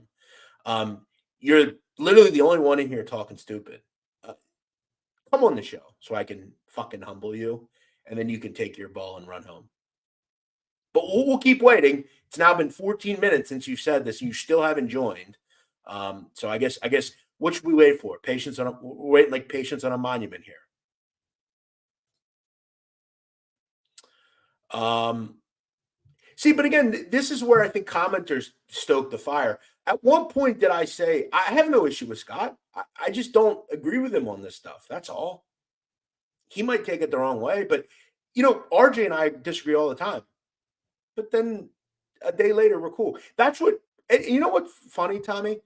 You're literally the only one in here talking stupid. Come on the show so I can fucking humble you, and then you can take your ball and run home. But we'll keep waiting. It's now been 14 minutes since you said this, and you still haven't joined. So I guess what should we wait for? We're waiting like patience on a monument here. See, but again, this is where I think commenters stoke the fire. At one point, did I say I have no issue with Scott? I just don't agree with him on this stuff. That's all. He might take it the wrong way, but RJ and I disagree all the time. But then a day later, we're cool. That's what. And you know what's funny, Tommy?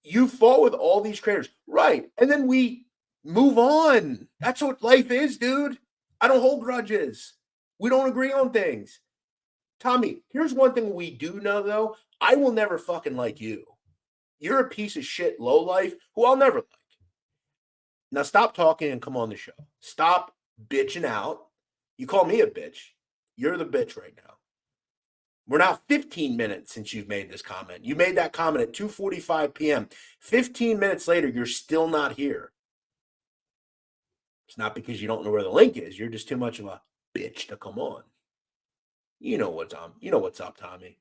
You fall with all these creators, right? And then we move on. That's what life is, dude. I don't hold grudges. We don't agree on things. Tommy, here's one thing we do know, though. I will never fucking like you. You're a piece of shit lowlife who I'll never like. Now stop talking and come on the show. Stop bitching out. You call me a bitch. You're the bitch right now. We're now 15 minutes since you've made this comment. You made that comment at 2:45 p.m. 15 minutes later, you're still not here. It's not because you don't know where the link is. You're just too much of a bitch to come on. You know what's up, Tommy.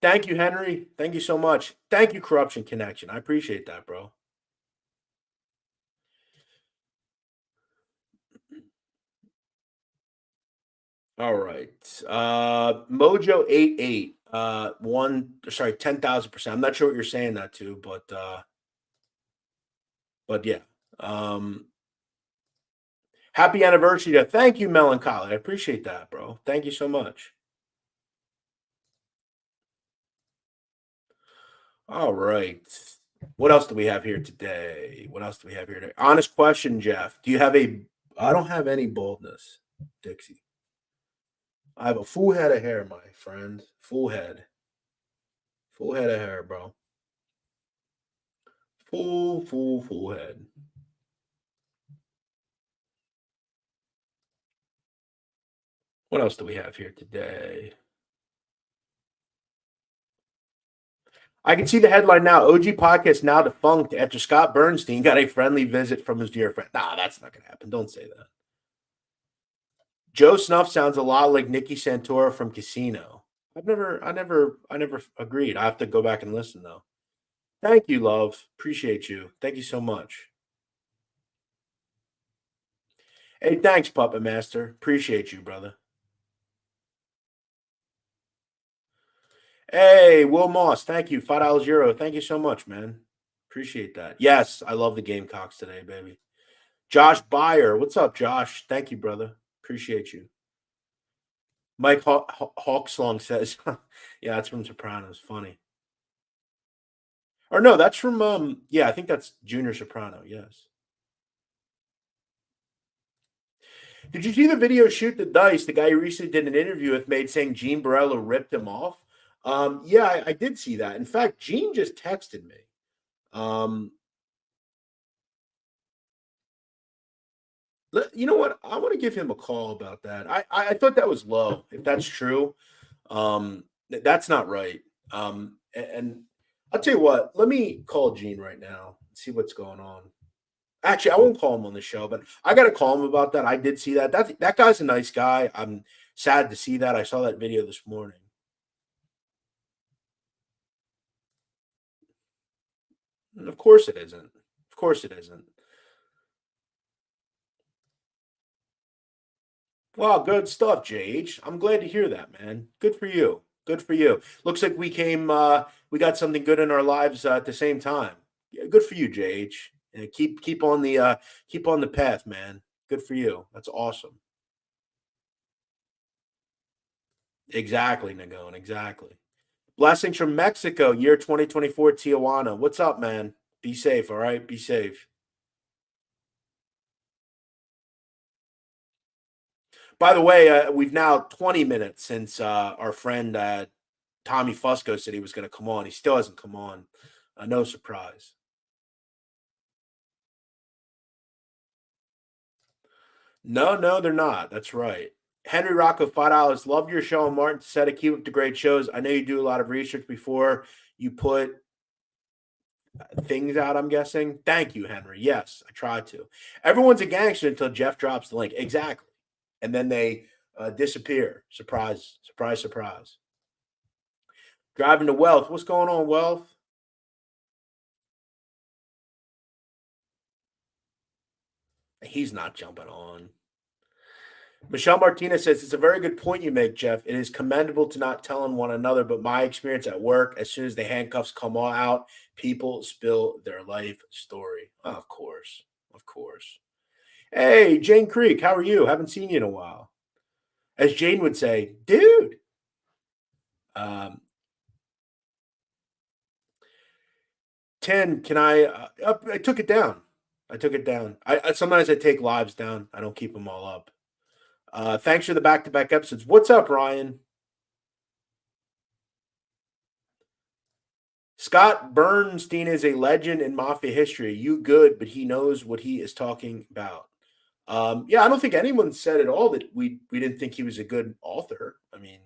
Thank you, Henry. Thank you so much. Thank you, Corruption Connection. I appreciate that, bro. All right. Mojo88. 10,000%. I'm not sure what you're saying that to, but yeah. Happy anniversary to thank you, Melancholy. I appreciate that, bro. Thank you so much. All right. What else do we have here today? Honest question, Jeff. Do you have I don't have any baldness, Dixie. I have a full head of hair, my friend. Full head. Full head of hair, bro. Full head. What else do we have here today? I can see the headline now. OG Podcast now defunct after Scott Burnstein got a friendly visit from his dear friend. Nah, that's not going to happen. Don't say that. Joe Snuff sounds a lot like Nicky Santora from Casino. I never agreed. I have to go back and listen, though. Thank you, love. Appreciate you. Thank you so much. Hey, thanks, Puppet Master. Appreciate you, brother. Hey, Will Moss, thank you. €5 Thank you so much, man. Appreciate that. Yes, I love the Gamecocks today, baby. Josh Byer, what's up, Josh? Thank you, brother. Appreciate you. Mike Hawkslong says, yeah, that's from Sopranos. Funny. Or no, that's from yeah, I think that's Junior Soprano. Yes. Did you see the video Shoot the Dice? The guy who recently did an interview with made saying Gene Barella ripped him off. Yeah, I did see that. In fact, Gene just texted me. Um, you know what? I want to give him a call about that. I thought that was low. If that's true, that's not right. And I'll tell you what. Let me call Gene right now and see what's going on. Actually, I won't call him on the show, but I got to call him about that. I did see that. That guy's a nice guy. I'm sad to see that. I saw that video this morning. And of course it isn't. Of course it isn't. Wow, good stuff, JH. I'm glad to hear that, man. Good for you. Good for you. Looks like we got something good in our lives at the same time. Yeah, good for you, JH. And keep on the path, man. Good for you. That's awesome. Exactly, Nagon. Exactly. Blessings from Mexico, year 2024, Tijuana. What's up, man? Be safe, all right? Be safe. By the way, we've now 20 minutes since our friend Tommy Fusco said he was going to come on. He still hasn't come on. No surprise. No, they're not. That's right. Henry Rocco, $5. Love your show, Martin. Said to keep up the great shows. I know you do a lot of research before you put things out, I'm guessing. Thank you, Henry. Yes, I try to. Everyone's a gangster until Jeff drops the link. Exactly. And then they disappear. Surprise, surprise, surprise. Driving to Wealth. What's going on, Wealth? He's not jumping on. Michelle Martinez says, it's a very good point you make, Jeff. It is commendable to not tell on one another, but my experience at work, as soon as the handcuffs come all out, people spill their life story. Oh, of course. Of course. Hey, Jane Creek, how are you? Haven't seen you in a while. As Jane would say, dude. Um, 10, can I took it down. I took it down. Sometimes I take lives down. I don't keep them all up. Thanks for the back-to-back episodes. What's up, Ryan? Scott Burnstein is a legend in mafia history. You good, but he knows what he is talking about. Yeah, I don't think anyone said at all that we didn't think he was a good author. I mean,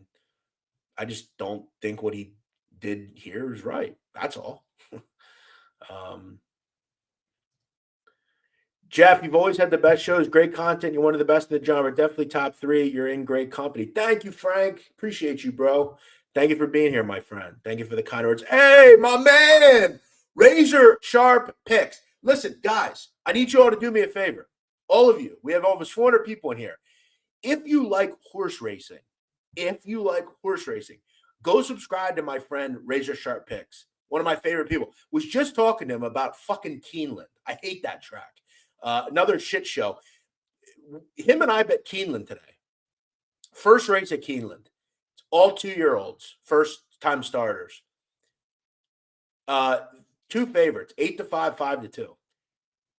I just don't think what he did here is right. That's all. um, Jeff, you've always had the best shows, great content. You're one of the best in the genre. Definitely top 3. You're in great company. Thank you, Frank. Appreciate you, bro. Thank you for being here, my friend. Thank you for the kind words. Hey, my man, razor sharp picks. Listen, guys, I need you all to do me a favor. All of you. We have almost 400 people in here. If you like horse racing, go subscribe to my friend Razor Sharp Picks. One of my favorite people. Was just talking to him about fucking Keeneland. I hate that track. Another shit show. Him and I bet Keeneland today. First race at Keeneland. It's all 2-year-olds, first time starters. 2 favorites, 8-5, 5-2.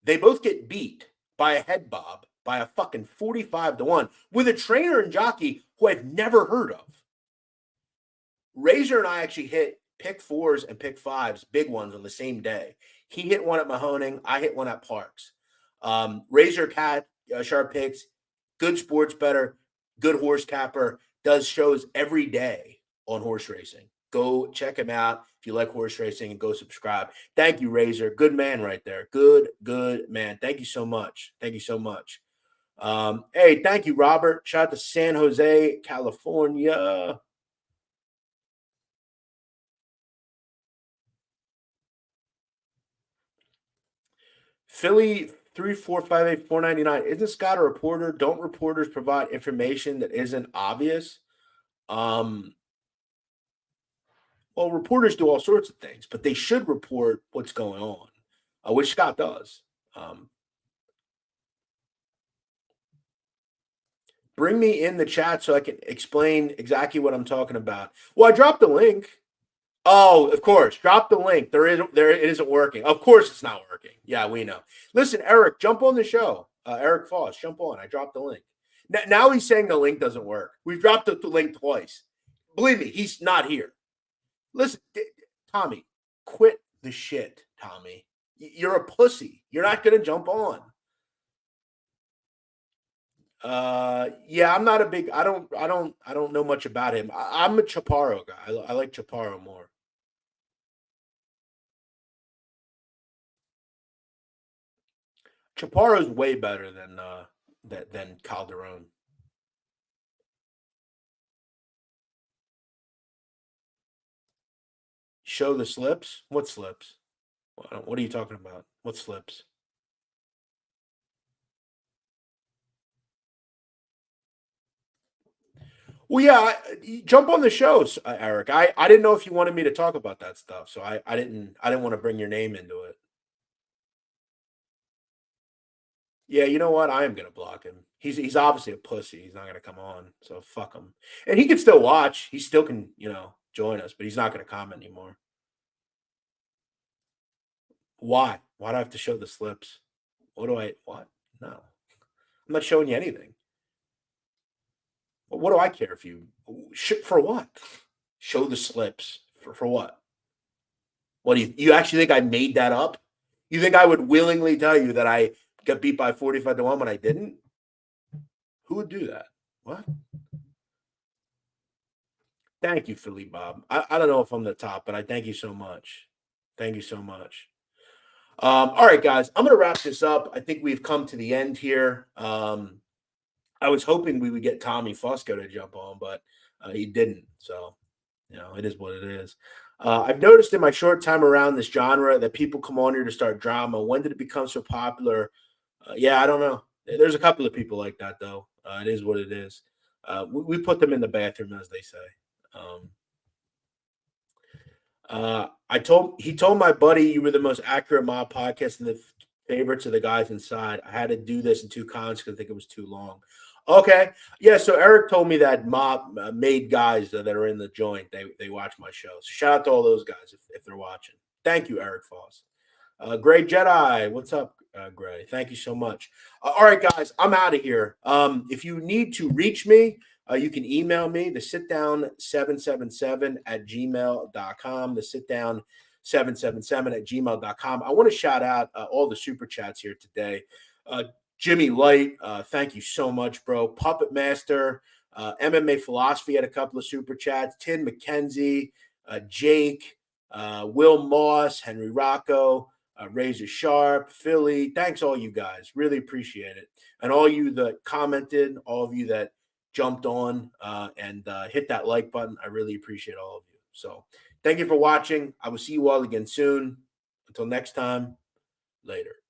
They both get beat by a head bob by a fucking 45-1 with a trainer and jockey who I've never heard of. Razor and I actually hit pick 4s and pick 5s, big ones on the same day. He hit one at Mahoning. I hit one at Parks. Razor Cat, Sharp Picks, good sports better, good horse capper, does shows every day on horse racing. Go check him out if you like horse racing and go subscribe. Thank you, Razor. Good man right there. Good man. Thank you so much. Thank you so much. Hey, thank you, Robert. Shout out to San Jose, California. Philly 3458499. Isn't Scott a reporter? Don't reporters provide information that isn't obvious? Well, reporters do all sorts of things, but they should report what's going on, which Scott does. Bring me in the chat so I can explain exactly what I'm talking about. Well, I dropped the link. Oh, of course. Drop the link. It isn't working. Of course it's not working. Yeah, we know. Listen, Eric, jump on the show. Eric Foss, jump on. I dropped the link. Now he's saying the link doesn't work. We've dropped the link twice. Believe me, he's not here. Listen, Tommy, quit the shit, Tommy. You're a pussy. You're not going to jump on. Yeah, I'm not a big. I don't know much about him. I'm a Chaparro guy. I like Chaparro more. Chaparro's way better than Calderon. Show the slips? What slips? What are you talking about? What slips? Well, yeah, jump on the shows, Eric. I didn't know if you wanted me to talk about that stuff, so I didn't want to bring your name into it. Yeah, you know what? I am gonna block him. He's obviously a pussy. He's not gonna come on, so fuck him. And he can still watch. He still can, join us, but he's not gonna comment anymore. Why? Why do I have to show the slips? What? No. I'm not showing you anything. What do I care if you for what? Show the slips for what? What do you actually think I made that up? You think I would willingly tell you that I got beat by 45-1 when I didn't? Who would do that? What? Thank you, Philly Bob. I don't know if I'm the top, but I thank you so much. Thank you so much. All right, guys, I'm going to wrap this up. I think we've come to the end here. I was hoping we would get Tommy Fusco to jump on, but he didn't. So, it is what it is. I've noticed in my short time around this genre that people come on here to start drama. When did it become so popular? Yeah, I don't know. There's a couple of people like that, though. It is what it is. We put them in the bathroom, as they say. He told my buddy you were the most accurate mob podcast and the favorites of the guys inside. I had to do this in 2 comments because I think it was too long. Okay, yeah. So Eric told me that mob made guys that are in the joint. They watch my show. So shout out to all those guys if they're watching. Thank you, Eric Foss. Gray Jedi, what's up, Gray? Thank you so much. All right, guys, I'm out of here. If you need to reach me, you can email me, the sitdown777 at gmail.com, the sitdown777 at gmail.com. I want to shout out all the super chats here today. Jimmy Light, thank you so much, bro. Puppet Master, MMA Philosophy had a couple of super chats. Tim McKenzie, Jake, Will Moss, Henry Rocco, Razor Sharp, Philly. Thanks, all you guys. Really appreciate it. And all you that commented, all of you that jumped on and hit that like button. I really appreciate all of you. So thank you for watching. I will see you all again soon. Until next time, later.